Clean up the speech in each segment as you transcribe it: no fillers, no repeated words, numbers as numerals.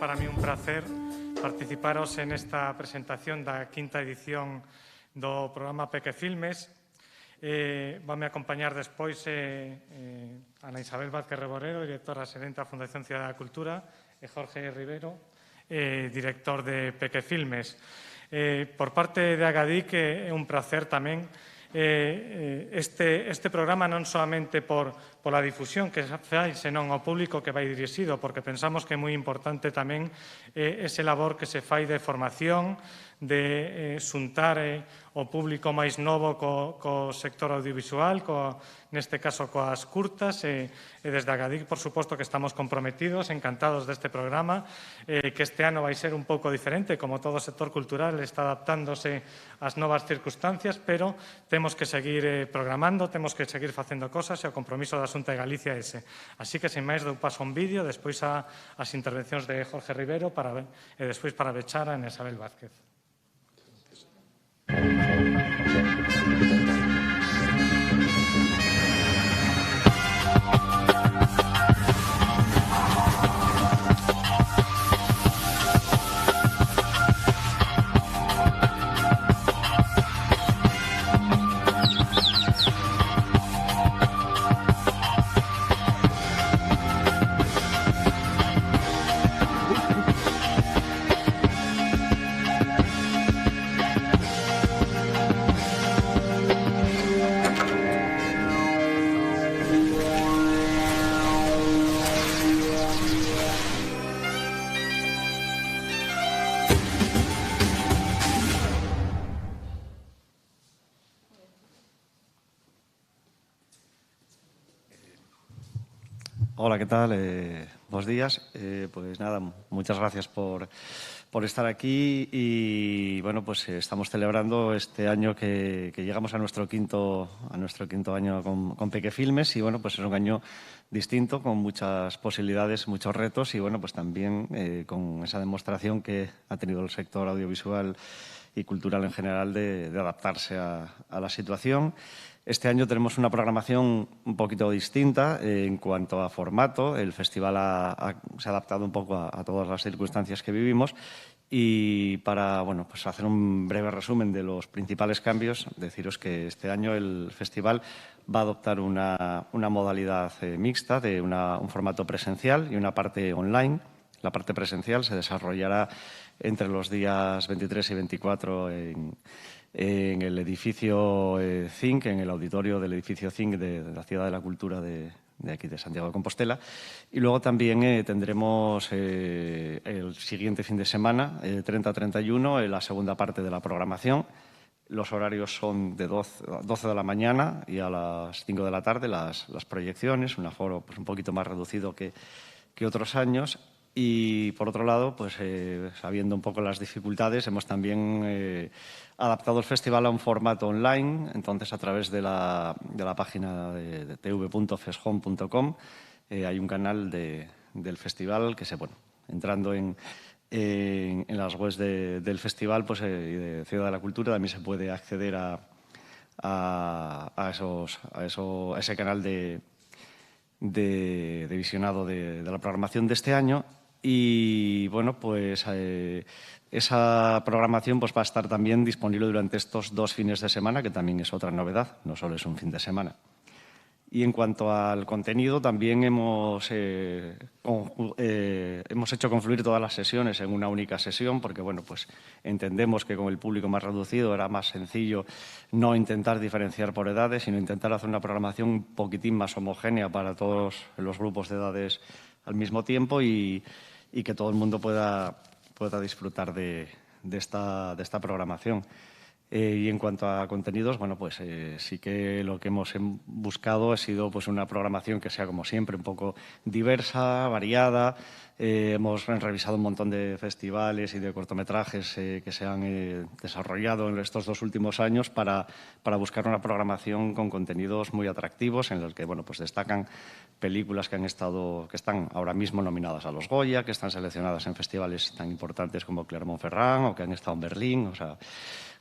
para mí un prazer participaros en esta presentación da quinta edición do programa Pequefilmes. Vame acompañar despois Ana Isabel Vázquez Reboredo, directora xerente da Fundación Cidade da Cultura, e Jorge Rivero, director de Pequefilmes. Por parte de Agadic é un prazer tamén este programa non solamente pola difusión que fai, senón ao público que vai dirixido, porque pensamos que é moi importante tamén ese labor que se fai de formación, de xuntar o público máis novo co sector audiovisual, neste caso coas curtas, e desde Agadic, por suposto, que estamos comprometidos, encantados deste programa, que este ano vai ser un pouco diferente, como todo o sector cultural está adaptándose ás novas circunstancias, pero temos que seguir programando, temos que seguir facendo cosas, e o compromiso da Xunta de Galicia é ese. Así que, sen máis, dou paso a un vídeo, despois as intervencións de Jorge Rivero e despois para bechar a Ana Isabel Vázquez. Hola, ¿qué tal? Buenos días. Pues nada, muchas gracias por estar aquí y bueno, pues estamos celebrando este año que llegamos a nuestro quinto año con Pequefilmes y bueno, pues es un año distinto con muchas posibilidades, muchos retos y bueno, pues también con esa demostración que ha tenido el sector audiovisual y cultural en general de adaptarse a la situación. Este año tenemos una programación un poquito distinta en cuanto a formato. El festival se ha adaptado un poco a todas las circunstancias que vivimos y para bueno, pues hacer un breve resumen de los principales cambios, deciros que este año el festival va a adoptar una modalidad mixta de un formato presencial y una parte online. La parte presencial se desarrollará entre los días 23 y 24 en el edificio CINC, en el auditorio del edificio CINC de la Ciudad de la Cultura de aquí de Santiago de Compostela. Y luego también tendremos el siguiente fin de semana, 30-31, la segunda parte de la programación. Los horarios son de 12 de la mañana y a las 5 de la tarde las proyecciones, un aforo pues, un poquito más reducido que otros años. Y, por otro lado, pues sabiendo un poco las dificultades, hemos también adaptado el festival a un formato online. Entonces, a través de la página de tv.feshome.com hay un canal del festival que entrando en las webs del festival pues, y de Ciudad de la Cultura también se puede acceder a ese canal de visionado de la programación de este año. Y bueno, pues esa programación pues, va a estar también disponible durante estos 2 fines de semana, que también es otra novedad, no solo es un fin de semana. Y en cuanto al contenido, también hemos hecho confluir todas las sesiones en una única sesión, porque bueno, pues entendemos que con el público más reducido era más sencillo no intentar diferenciar por edades, sino intentar hacer una programación un poquitín más homogénea para todos los grupos de edades al mismo tiempo y que todo el mundo pueda disfrutar de esta programación. Y en cuanto a contenidos, bueno, pues sí que lo que hemos buscado ha sido pues, una programación que sea, como siempre, un poco diversa, variada. Hemos revisado un montón de festivales y de cortometrajes que se han desarrollado en estos 2 últimos años para buscar una programación con contenidos muy atractivos en los que bueno, pues destacan películas que están ahora mismo nominadas a los Goya, que están seleccionadas en festivales tan importantes como Clermont-Ferrand o que han estado en Berlín. O sea,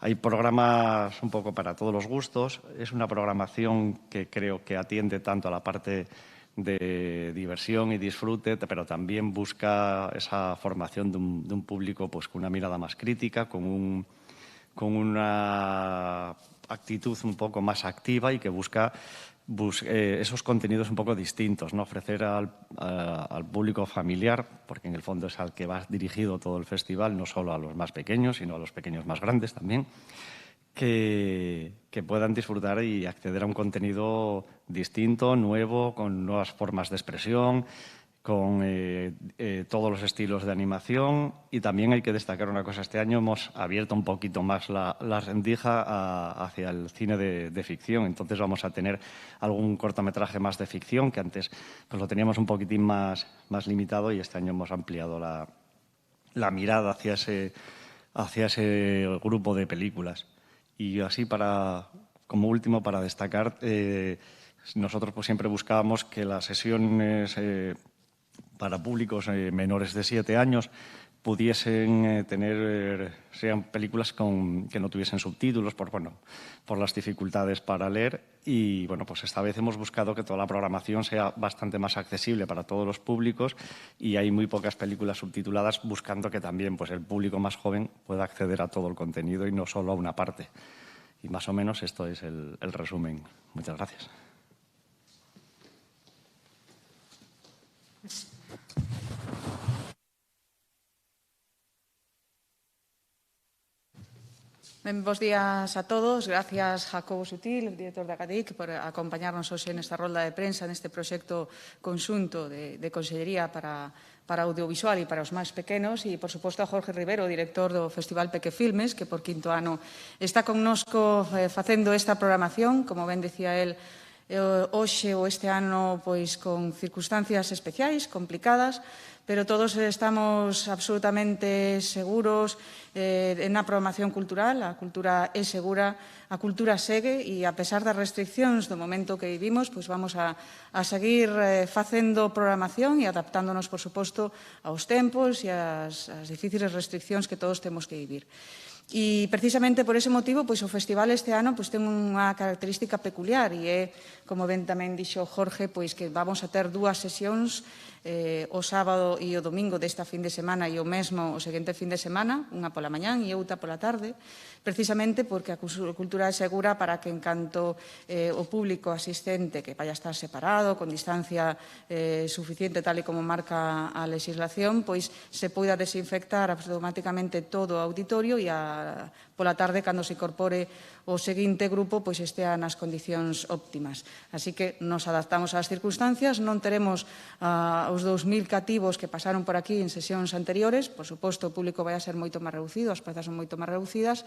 hay programas un poco para todos los gustos. Es una programación que creo que atiende tanto a la parte de diversión y disfrute, pero también busca esa formación de un público pues, con una mirada más crítica, con una actitud un poco más activa y que busca esos contenidos un poco distintos, ¿no? Ofrecer al público familiar, porque en el fondo es al que va dirigido todo el festival, no solo a los más pequeños, sino a los pequeños más grandes también, que puedan disfrutar y acceder a un contenido distinto, nuevo, con nuevas formas de expresión, con todos los estilos de animación. Y también hay que destacar una cosa, este año hemos abierto un poquito más la rendija hacia el cine de ficción, entonces vamos a tener algún cortometraje más de ficción, que antes pues, lo teníamos un poquitín más limitado, y este año hemos ampliado la mirada hacia ese grupo de películas. Y así, como último, para destacar, nosotros pues, siempre buscábamos que las sesiones para públicos menores de 7 años pudiesen sean películas que no tuviesen subtítulos por las dificultades para leer. Y bueno, pues esta vez hemos buscado que toda la programación sea bastante más accesible para todos los públicos, y hay muy pocas películas subtituladas, buscando que también pues, el público más joven pueda acceder a todo el contenido y no solo a una parte. Y más o menos esto es el resumen. Muchas gracias. Bos días a todos. Gracias, Jacobo Sutil, director da CADIC, por acompañarnos hoxe nesta rolda de prensa, neste proxecto conxunto de Consellería para audiovisual e para os máis pequenos, e, por suposto, a Jorge Rivero, director do Festival Pequefilmes, que por quinto ano está connosco facendo esta programación, como ben decía el, hoxe ou este ano pois con circunstancias especiais, complicadas, pero todos estamos absolutamente seguros na programación cultural. A cultura é segura, a cultura segue, e a pesar das restriccións do momento que vivimos, pois vamos a seguir facendo programación e adaptándonos, por suposto, aos tempos e ás difíciles restriccións que todos temos que vivir. E precisamente por ese motivo, pois o festival este ano pois ten unha característica peculiar, e é, como ben tamén dixo Jorge, pois que vamos a ter 2 sesións, o sábado e o domingo desta fin de semana, e o mesmo o seguinte fin de semana, unha pola mañán e outra pola tarde, precisamente porque a cultura é segura para que, en canto o público asistente, que vai a estar separado, con distancia suficiente, tal e como marca a legislación, pois se poida desinfectar automáticamente todo o auditorio, e pola tarde, cando se incorpore o seguinte grupo, pois estea nas condicións óptimas. Así que nos adaptamos ás circunstancias, non teremos os 2.000 cativos que pasaron por aquí en sesións anteriores, por suposto, o público vai a ser moito máis reducido, as prazas son moito máis reducidas,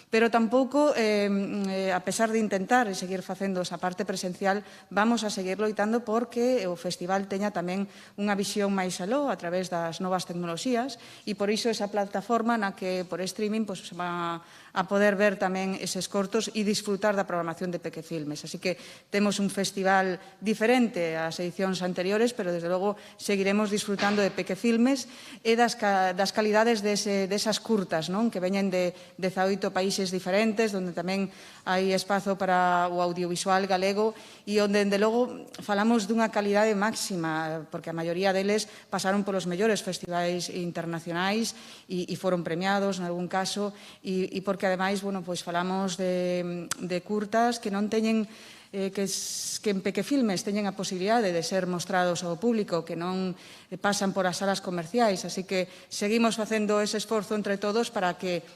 pero tampouco, a pesar de intentar e seguir facendo esa parte presencial, vamos a seguir loitando porque o festival teña tamén unha visión máis aló a través das novas tecnoloxías, e por iso esa plataforma na que por streaming se va a poder ver tamén eses cortos e disfrutar da programación de Pequefilmes. Así que temos un festival diferente ás edicións anteriores, pero desde logo seguiremos disfrutando de Pequefilmes e das calidades desas curtas, que veñen de 18 países diferentes, onde tamén hai espazo para o audiovisual galego, e onde, dende logo, falamos dunha calidade máxima, porque a maioría deles pasaron polos mellores festivais internacionais e foron premiados, en algún caso, e porque, ademais, falamos de curtas que non teñen que en Pequefilmes teñen a posibilidade de ser mostrados ao público, que non pasan por as salas comerciais. Así que seguimos facendo ese esforzo entre todos para que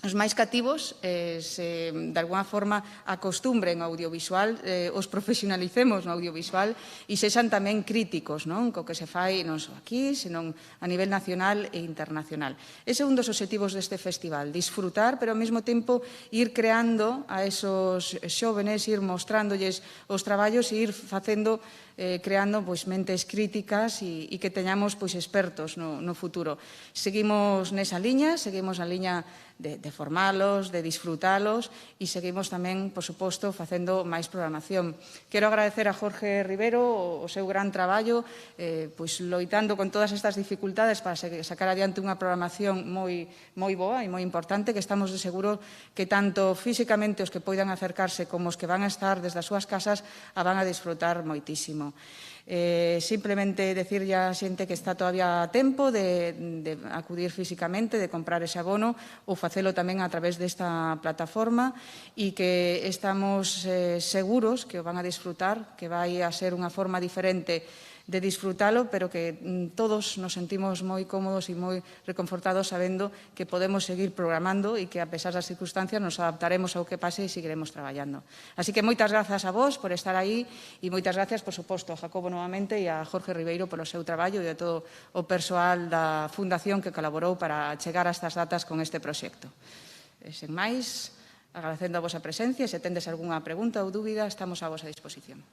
os máis cativos de alguna forma acostumbren ao audiovisual, os profesionalicemos no audiovisual e sexan tamén críticos co que se fai non só aquí, senón a nivel nacional e internacional. Ese é un dos obxectivos deste festival, disfrutar, pero ao mesmo tempo ir creando a esos xóvenes, ir mostrándolles os traballos e ir facendo creando mentes críticas e que teñamos expertos no futuro. Seguimos nesa liña, seguimos a liña de formalos, de disfrutalos, e seguimos tamén, por suposto, facendo máis programación. Quero agradecer a Jorge Rivero o seu gran traballo, loitando con todas estas dificultades para sacar adiante unha programación moi boa e moi importante, que estamos de seguro que tanto físicamente os que poidan acercarse como os que van a estar desde as súas casas a van a disfrutar moitísimo. Simplemente decirlle á xente que está todavía a tempo de acudir físicamente, de comprar ese abono ou facelo tamén a través desta plataforma e que estamos seguros que o van a disfrutar, que vai a ser unha forma diferente de disfrutalo, pero que todos nos sentimos moi cómodos e moi reconfortados sabendo que podemos seguir programando e que, a pesar das circunstancias, nos adaptaremos ao que pase e seguiremos traballando. Así que moitas grazas a vos por estar aí e moitas grazas, por suposto, a Jacobo novamente e a Jorge Ribeiro polo seu traballo e a todo o persoal da Fundación que colaborou para chegar a estas datas con este proxecto. Sen máis, agradecendo a vosa presencia, se tendes algunha pregunta ou dúbida, estamos a vosa disposición.